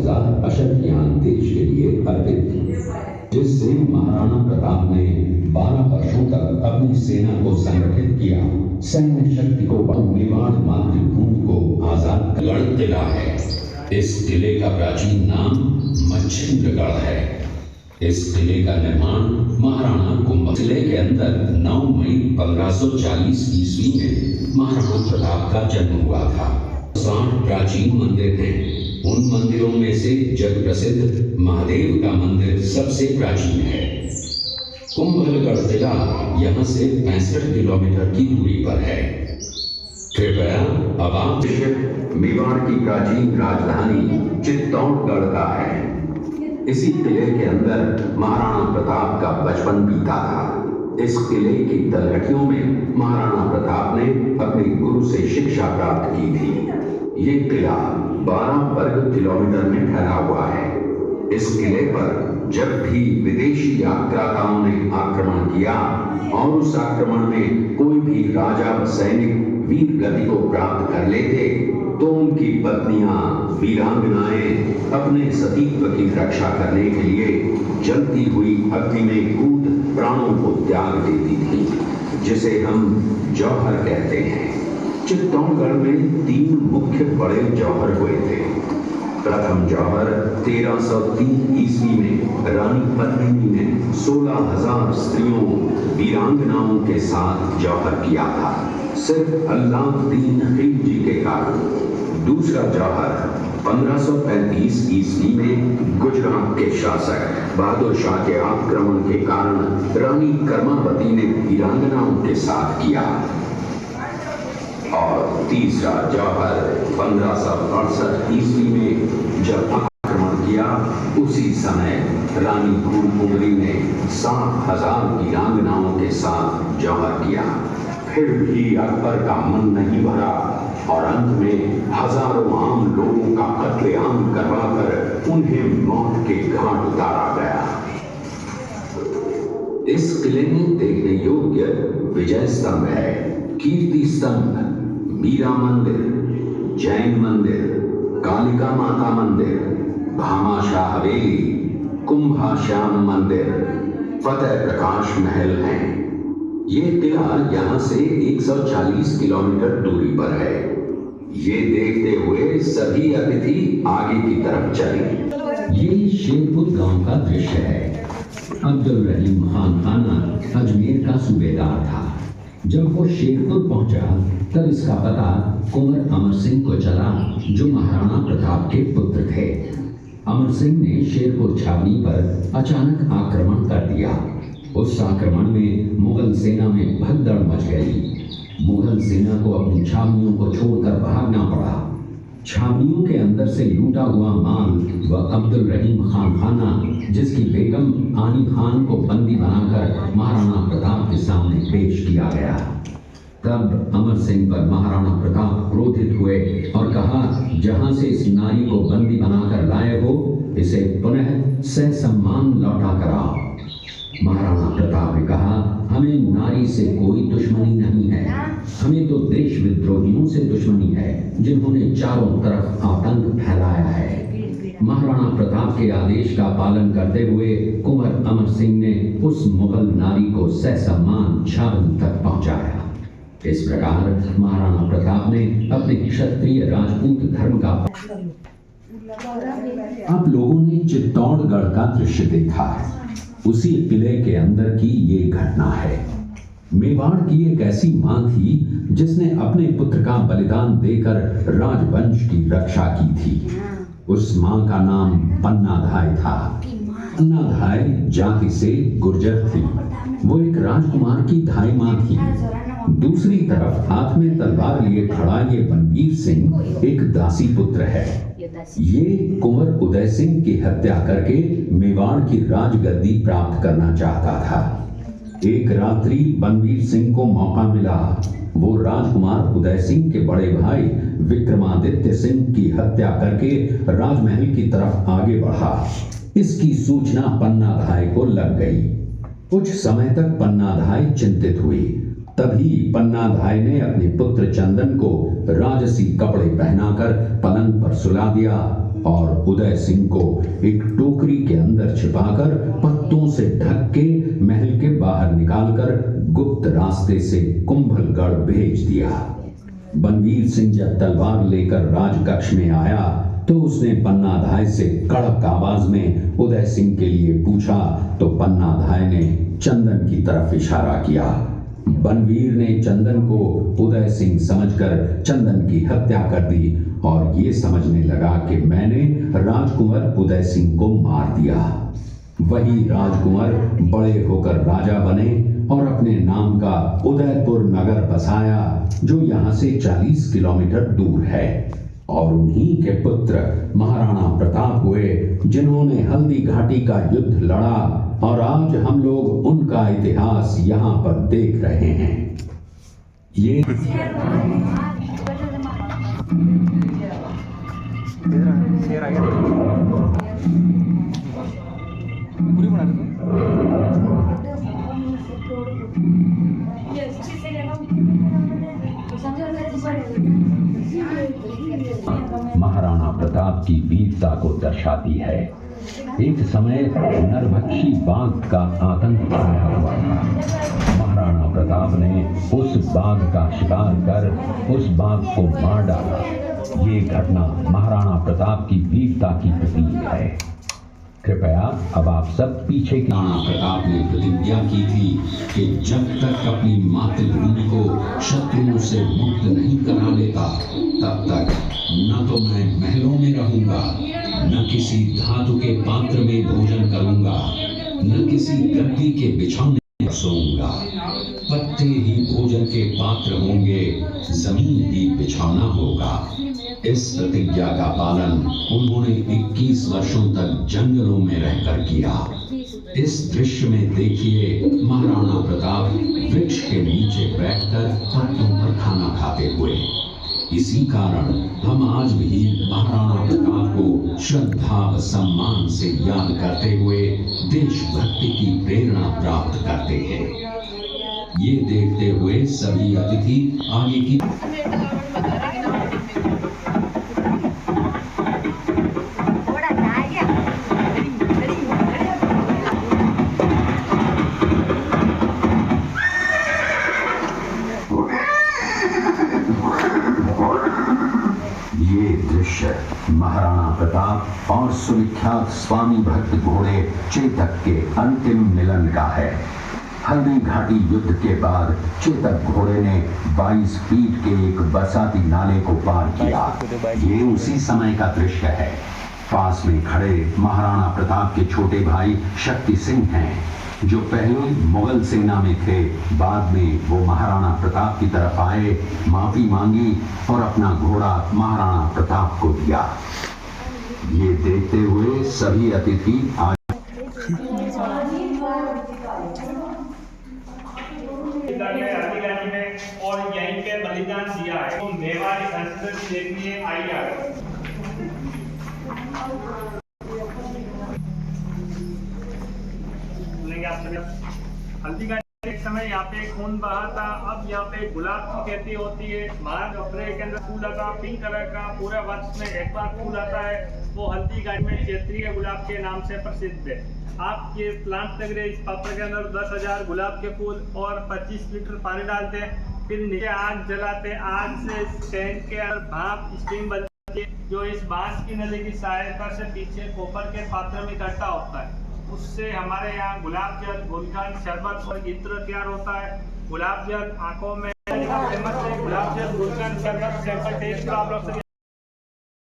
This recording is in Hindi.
10,000 अशर्फियान देश के लिए अर्पित थी, जिससे महाराणा प्रताप ने 12 वर्षों तक अपनी सेना को संगठित किया। सैन्य शक्ति को मेवाड़ मातृभूमि को आजाद गढ़ किला है। इस किले का प्राचीन नाम मच्छिंद्रगढ़ है। इस किले का निर्माण महाराणा कुंभ किले के अंदर 9 मई 1540 ईस्वी में महाराणा प्रताप का जन्म हुआ था। 60 प्राचीन मंदिर हैं। उन मंदिरों में से जग प्रसिद्ध महादेव का मंदिर सबसे प्राचीन है। कुंभलगढ़ किला यहाँ से 65 किलोमीटर की दूरी पर है। कृपया अब आप मेवाड़ की प्राचीन राजधानी चित्तौड़गढ़ का है। इसी किले के अंदर महाराणा प्रताप का बचपन बीता था। इस किले की तलहटियों में महाराणा प्रताप ने अपने गुरु से शिक्षा प्राप्त की थी। ये किला 12 वर्ग किलोमीटर में फैला हुआ है। इस किले पर जब भी विदेशी आक्रांताओं ने आक्रमण किया और उस आक्रमण में कोई भी राजा व सैनिक वीर गति को प्राप्त कर लेते, तो उनकी पत्नियां वीरांगनाएं अपने सतीत्व की रक्षा करने के लिए जलती हुई अग्नि में कूद प्राणों को त्याग देती थी, जिसे हम जौहर कहते हैं। चित्तौड़गढ़ में 3 मुख्य बड़े जौहर हुए थे। प्रथम जौहर 1303 ईस्वी में रानी पद्मिनी ने 16,000 स्त्रियों वीरांगनाओं के साथ जौहर किया था, सिर्फ अल्लाउद्दीन खिलजी के कारण। दूसरा जौहर 1535 ईस्वी में गुजरात के शासक बहादुर शाह के आक्रमण के कारण रानी कर्मावती ने वीरांगनाओं के साथ किया। और तीसरा जौहर 1568 ईस्वी में जब आक्रमण किया, उसी समय रानी फूलकुंवरी ने 7,000 वीरांगनाओं के साथ जौहर किया। फिर भी अकबर का मन नहीं भरा और अंत में हजारों आम लोगों का कत्लेआम करवाकर उन्हें मौत के घाट उतारा गया। इस किले में देखने योग्य विजय स्तंभ है, कीर्ति स्तंभ, मीरा मंदिर, जैन मंदिर, कालिका माता मंदिर, भामाशाह हवेली, कुंभाश्याम मंदिर, फतेह प्रकाश महल हैं। ये किला यहाँ से 140 किलोमीटर दूरी पर है। ये देखते हुए सभी अतिथि आगे की तरफ चले। ये शेरपुर गांव का दृश्य है। अब्दुल रहीम खान खाना अजमेर का सूबेदार था। जब वो शेरपुर पहुंचा तब इसका पता कुंवर अमर सिंह को चला, जो महाराणा प्रताप के पुत्र थे। अमर सिंह ने शेरपुर छावनी पर अचानक आक्रमण कर दिया। उस आक्रमण में मुगल सेना में भगदड़ मच गई। मुगल सेना को अपनी छावनियों को छोड़कर भागना पड़ा। छावनियों के अंदर से लूटा हुआ माल व अब्दुल रहीम खान खाना, जिसकी बेगम आनी खान को बंदी बनाकर महाराणा प्रताप के सामने पेश किया गया। तब अमर सिंह पर महाराणा प्रताप क्रोधित हुए और कहा, जहां से इस नारी को बंदी बनाकर लाए हो, इसे पुनः ससम्मान लौटा कर आओ। महाराणा प्रताप ने कहा, हमें नारी से कोई दुश्मनी नहीं है, हमें तो देश विद्रोहियों से दुश्मनी है, जिन्होंने चारों तरफ आतंक फैलाया है। महाराणा प्रताप के आदेश का पालन करते हुए कुंवर अमर सिंह ने उस मुगल नारी को ससम्मान छावनी तक पहुंचाया। इस प्रकार महाराणा प्रताप ने अपने क्षत्रिय राजपूत धर्म का। आप लोगों ने चित्तौड़गढ़ का दृश्य देखा है। उसी किले के अंदर की ये घटना है। मेवाड़ की एक ऐसी मां थी जिसने अपने पुत्र का बलिदान देकर राजवंश की रक्षा की थी। उस मां का नाम पन्नाधाय था। पन्नाधाय जाति से गुर्जर थी। वो एक राजकुमार की धाई मां थी। दूसरी तरफ हाथ में तलवार लिए खड़ा ये बनवीर सिंह एक दासी पुत्र है। ये कुंवर उदय सिंह की हत्या करके मेवाड़ की राजगद्दी प्राप्त करना चाहता था। एक रात्रि बनवीर सिंह को मौका मिला। वो राजकुमार उदय सिंह के बड़े भाई विक्रमादित्य सिंह की हत्या करके राजमहल की तरफ आगे बढ़ा। इसकी सूचना पन्नाधाय को लग गई। कुछ समय तक पन्नाधाय चिंतित हुई। तभी पन्नाधाय ने अपने पुत्र चंदन को राजसी कपड़े पहनाकर पलंग पर सुला दिया और उदय सिंह को एक टोकरी के अंदर छिपाकर पत्तों से ढक के महल के बाहर निकालकर गुप्त रास्ते से कुंभलगढ़ भेज दिया। बनवीर सिंह जब तलवार लेकर राजकक्ष में आया तो उसने पन्नाधाय से कड़क आवाज में उदय सिंह के लिए पूछा तो पन्नाधाय ने चंदन की तरफ इशारा किया। बनवीर ने चंदन को उदय सिंह समझकर चंदन की हत्या कर दी और ये समझने लगा कि मैंने राजकुंवर उदय सिंह को मार दिया। वही राजकुंवर बड़े होकर राजा बने और अपने नाम का उदयपुर नगर बसाया जो यहाँ से 40 किलोमीटर दूर है। और उन्हीं के पुत्र महाराणा प्रताप हुए जिन्होंने हल्दी घाटी का युद्ध लड़ा और आज हम लोग उनका इतिहास यहाँ पर देख रहे हैं। ये महाराणा प्रताप की वीरता को दर्शाती है। एक समय नरभक्षी बाघ का आतंक छाया हुआ था। महाराणा प्रताप ने उस बाघ का शिकार कर उस बाघ को मार डाला। ये घटना महाराणा प्रताप की वीरता की प्रतीक है। कृपया अब आप सब पीछे की। राणा प्रताप ने प्रतिज्ञा की थी कि जब तक अपनी मातृभूमि को शत्रुओं से मुक्त नहीं करा लेता तब तक न तो मैं महलों में रहूंगा, न किसी धातु के पात्र में भोजन करूंगा, न किसी गद्दी के बिछौने में सोऊंगा। पत्ते ही भोजन के पात्र होंगे, जमीन ही बिछौना होगा। इस प्रतिज्ञा का पालन उन्होंने 21 वर्षों तक जंगलों में रहकर किया। इस दृश्य में देखिए महाराणा प्रताप वृक्ष के नीचे बैठकर पत्तों पर खाना खाते हुए। इसी कारण हम आज भी महाराणा प्रताप को श्रद्धा व सम्मान से याद करते हुए देशभक्ति की प्रेरणा प्राप्त करते हैं। ये देखते हुए सभी अतिथि आगे की महाराणा प्रताप और सुविख्यात स्वामी भक्त घोड़े चेतक के अंतिम मिलन का है। हल्दी घाटी युद्ध के बाद चेतक घोड़े ने 22 फीट के एक बरसाती नाले को पार किया। ये उसी समय का दृश्य है। पास में खड़े महाराणा प्रताप के छोटे भाई शक्ति सिंह हैं, जो पहले मुगल सेना में थे। बाद में वो महाराणा प्रताप की तरफ आए, माफी मांगी और अपना घोड़ा महाराणा प्रताप को दिया। ये देखते हुए सभी अतिथि आज और यहीं पे बलिदान दिया है। तो मेवाड़ी संस्कृति देखिए, आइए हल्दी का एक समय यहाँ पे खून बहा था। अब यहाँ पे गुलाब की खेती होती है। मार्च अप्रैल के अंदर फूल आता, पिंक कलर का, पूरा वर्ष में एक बार फूल आता है। वो हल्दी गाड़ी में क्षेत्रीय गुलाब के नाम से प्रसिद्ध है। आप ये प्लांट लग रहे इस पात्र के अंदर 10,000 गुलाब के फूल और 25 लीटर पानी डालते हैं। फिर नीचे आग जलाते हैं। आग से टैंक के अंदर भाप स्टीम बनती है, जो इस बांस की नली की सहायता से पीछे कोपर के पात्र में इकट्ठा होता है। उससे हमारे यहाँ गुलाब जल, गुलकंद, शरबत और इत्र तैयार होता है। गुलाब जल आंखों में फेमस है। गुलाब जल, गुलकंद, शरबत सैंपल टेस्ट आप लोग